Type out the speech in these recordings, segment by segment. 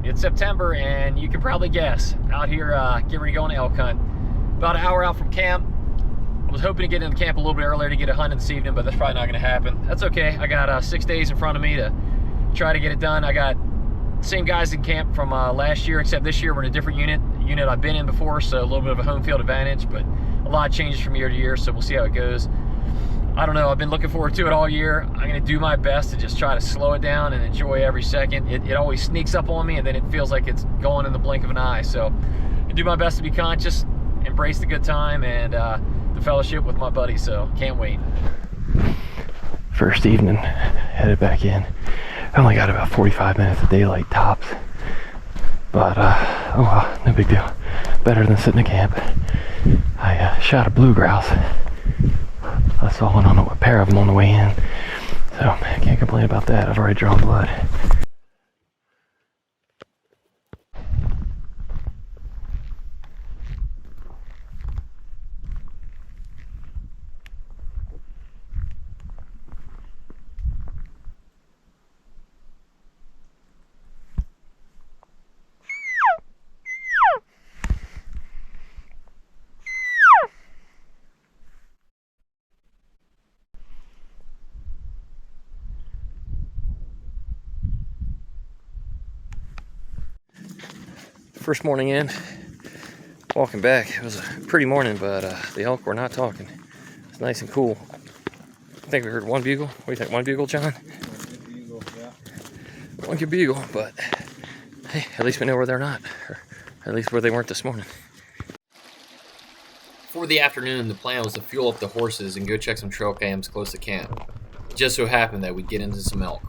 It's September, and you can probably guess, out here getting ready to go on an elk hunt. About an hour out from camp. I was hoping to get into camp a little bit earlier to get a hunt in this evening, but that's probably not going to happen. That's okay. I got 6 days in front of me to try to get it done. I got the same guys in camp from last year, except this year we're in a different unit I've been in before, so a little bit of a home field advantage, but a lot of changes from year to year, so we'll see how it goes. I don't know, I've been looking forward to it all year. I'm gonna do my best to just try to slow it down and enjoy every second. It always sneaks up on me, and then it feels like it's gone in the blink of an eye. So I do my best to be conscious, embrace the good time, and the fellowship with my buddies, so can't wait. First evening, headed back in. I only got about 45 minutes of daylight tops, but oh well, no big deal. Better than sitting in camp. I shot a blue grouse. I saw one on a pair of them on the way in, so I can't complain about that. I've already drawn blood. First morning in, walking back. It was a pretty morning, but the elk were not talking. It's nice and cool. I think we heard one bugle. What do you think? One bugle, John? One bugle, yeah. One good bugle, but hey, at least we know where they're not, or at least where they weren't this morning. For the afternoon, the plan was to fuel up the horses and go check some trail cams close to camp. It just so happened that we'd get into some elk.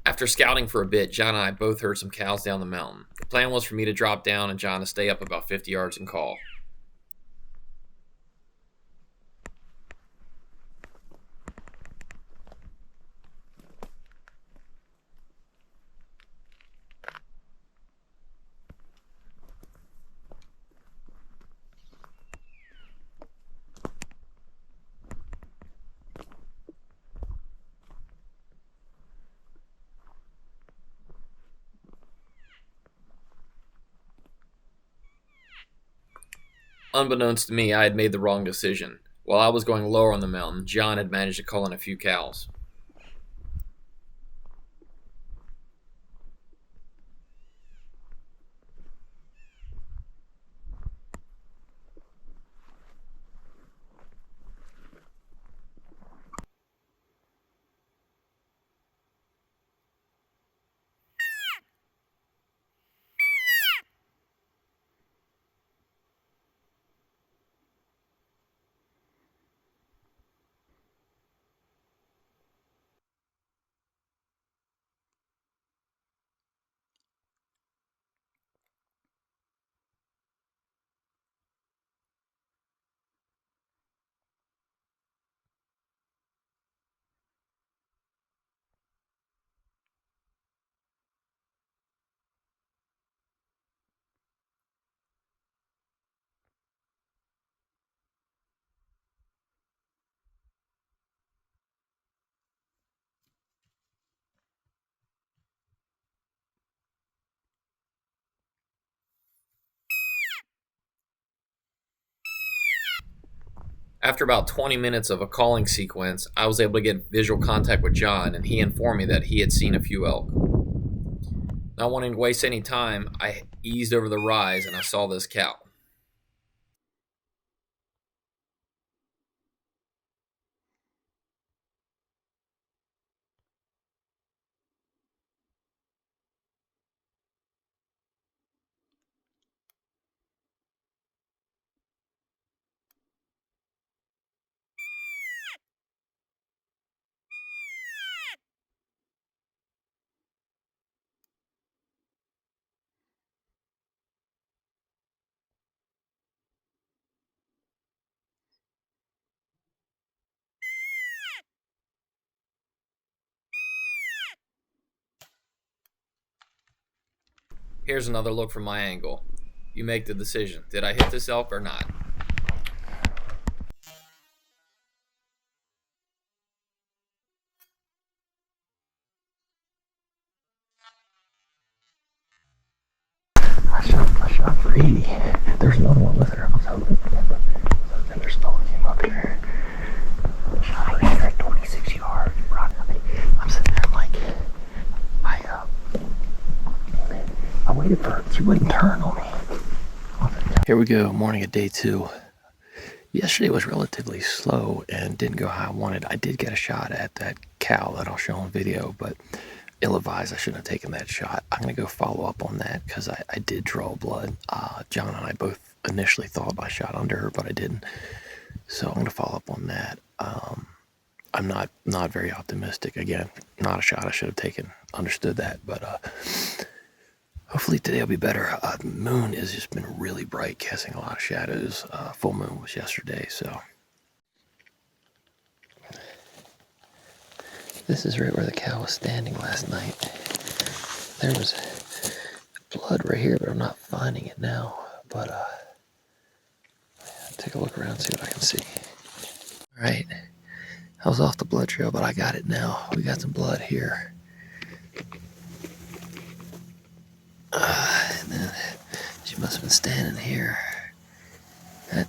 After scouting for a bit, John and I both heard some cows down the mountain. The plan was for me to drop down and John to stay up about 50 yards and call. Unbeknownst to me, I had made the wrong decision. While I was going lower on the mountain, John had managed to call in a few cows. After about 20 minutes of a calling sequence, I was able to get visual contact with John, and he informed me that he had seen a few elk. Not wanting to waste any time, I eased over the rise and I saw this cow. Here's another look from my angle. You make the decision. Did I hit this elk or not? shot for 80. There's another one with her. I was hoping there's another one came up here. Shot her here at 26 yards. I'm sitting there like, I waited for her. She wouldn't turn on me. Here we go, morning of day 2. Yesterday was relatively slow and didn't go how I wanted. I did get a shot at that cow that I'll show on video, but ill-advised, I shouldn't have taken that shot. I'm going to go follow up on that because I did draw blood. John and I both initially thought I shot under her, but I didn't. So I'm going to follow up on that. I'm not very optimistic. Again, not a shot I should have taken. Understood that, but hopefully today will be better. The moon has just been really bright, casting a lot of shadows. Full moon was yesterday, so. This is right where the cow was standing last night. There was blood right here, but I'm not finding it now. But take a look around, see what I can see. All right, I was off the blood trail, but I got it now. We got some blood here. And then she must have been standing here. That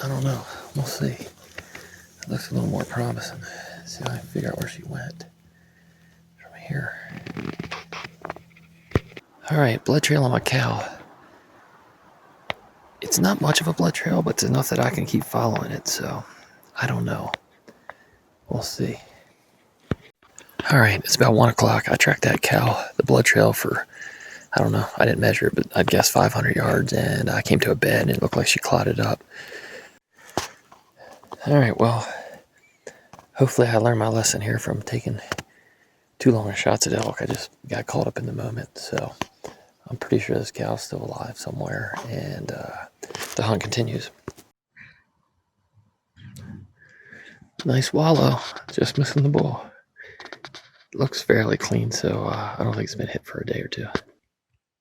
I don't know. We'll see. It looks a little more promising. Let's see if I can figure out where she went from here. All right, blood trail on my cow. It's not much of a blood trail, but it's enough that I can keep following it. So I don't know. We'll see. All right, it's about 1 o'clock. I tracked that cow, the blood trail, for, I don't know, I didn't measure it, but I'd guess 500 yards, and I came to a bed, and it looked like she clotted up. All right, well, hopefully I learned my lesson here from taking too long of shots at elk. I just got caught up in the moment, so I'm pretty sure this cow's still alive somewhere, and the hunt continues. Nice wallow, just missing the bull. Looks fairly clean, so I don't think it's been hit for a day or two.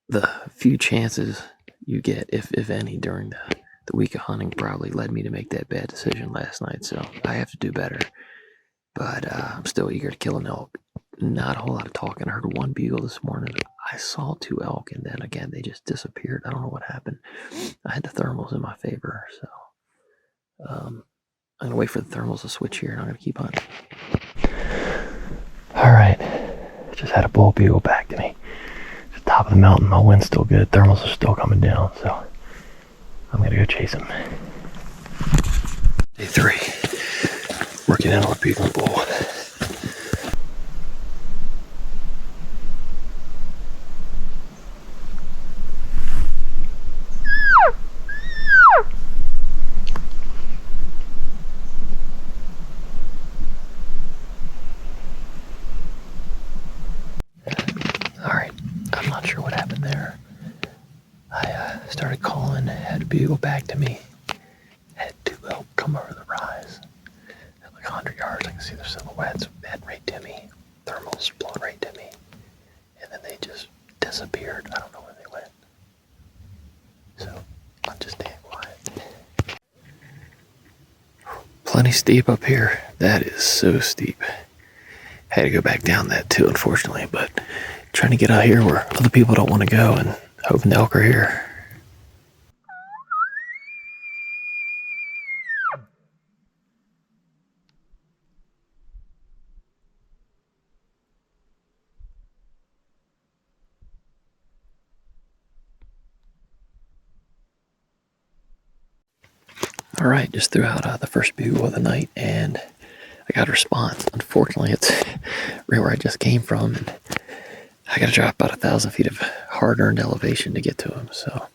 The few chances you get, if any, during the week of hunting probably led me to make that bad decision last night, so I have to do better. But I'm still eager to kill an elk. Not a whole lot of talking. I heard one bugle this morning. I saw 2 elk, and then again, they just disappeared. I don't know what happened. I had the thermals in my favor, so I'm going to wait for the thermals to switch here, and I'm going to keep hunting. All right. Just had a bull bugle back to me. At the top of the mountain, my wind's still good. Thermals are still coming down, so I'm going to go chase him. Day 3. Working in on a bugling bull. Started calling, had a bugle back to me, had 2 elk come over the rise. At like 100 yards, I can see their silhouettes, heading right to me, thermals blowing right to me, and then they just disappeared. I don't know where they went. So, I'm just staying quiet. Plenty steep up here. That is so steep. Had to go back down that too, unfortunately, but trying to get out here where other people don't want to go and hoping the elk are here. All right, just threw out the first bugle of the night, and I got a response. Unfortunately, it's right where I just came from, and I got to drop about 1,000 feet of hard-earned elevation to get to him. So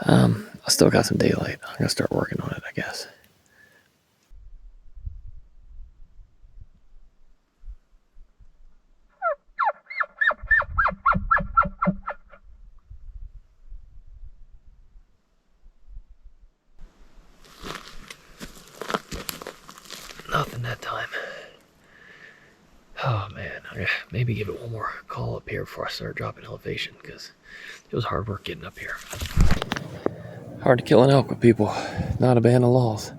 I still got some daylight. I'm gonna start working on it, I guess. Nothing that time. Oh man, I'm gonna maybe give it one more call up here before I start dropping elevation, because it was hard work getting up here. Hard to kill an elk with people not obeying the laws.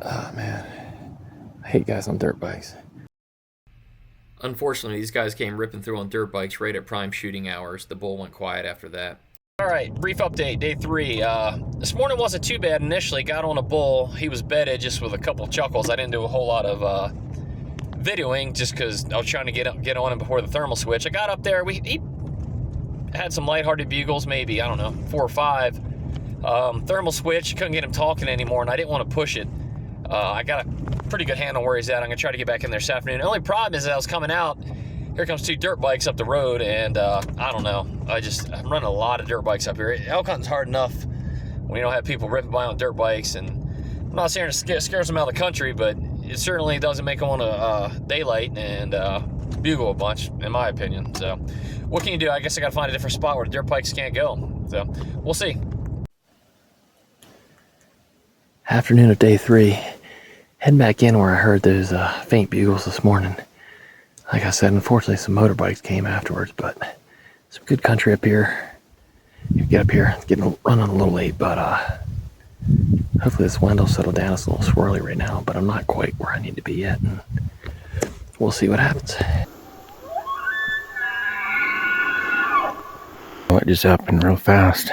Oh man, I hate guys on dirt bikes. Unfortunately, these guys came ripping through on dirt bikes right at prime shooting hours. The bull went quiet after that. All right, brief update, day 3. This morning wasn't too bad initially. Got on a bull. He was bedded just with a couple chuckles. I didn't do a whole lot of videoing just because I was trying to get on him before the thermal switch. I got up there. He had some lighthearted bugles, maybe, I don't know, 4 or 5. Thermal switch, couldn't get him talking anymore, and I didn't want to push it. I got a pretty good handle where he's at. I'm going to try to get back in there this afternoon. The only problem is that I was coming out, here comes 2 dirt bikes up the road, and I don't know. I'm running a lot of dirt bikes up here. Elk hunting's hard enough when you don't have people ripping by on dirt bikes, and I'm not saying it scares them out of the country, but it certainly doesn't make them want to daylight and bugle a bunch, in my opinion. So what can you do? I guess I got to find a different spot where the dirt bikes can't go. So we'll see. Afternoon of day 3. Heading back in where I heard those faint bugles this morning. Like I said, unfortunately some motorbikes came afterwards, but some good country up here. You get up here, it's running a little late, but hopefully this wind will settle down. It's a little swirly right now, but I'm not quite where I need to be yet, and we'll see what happens. It just happened real fast.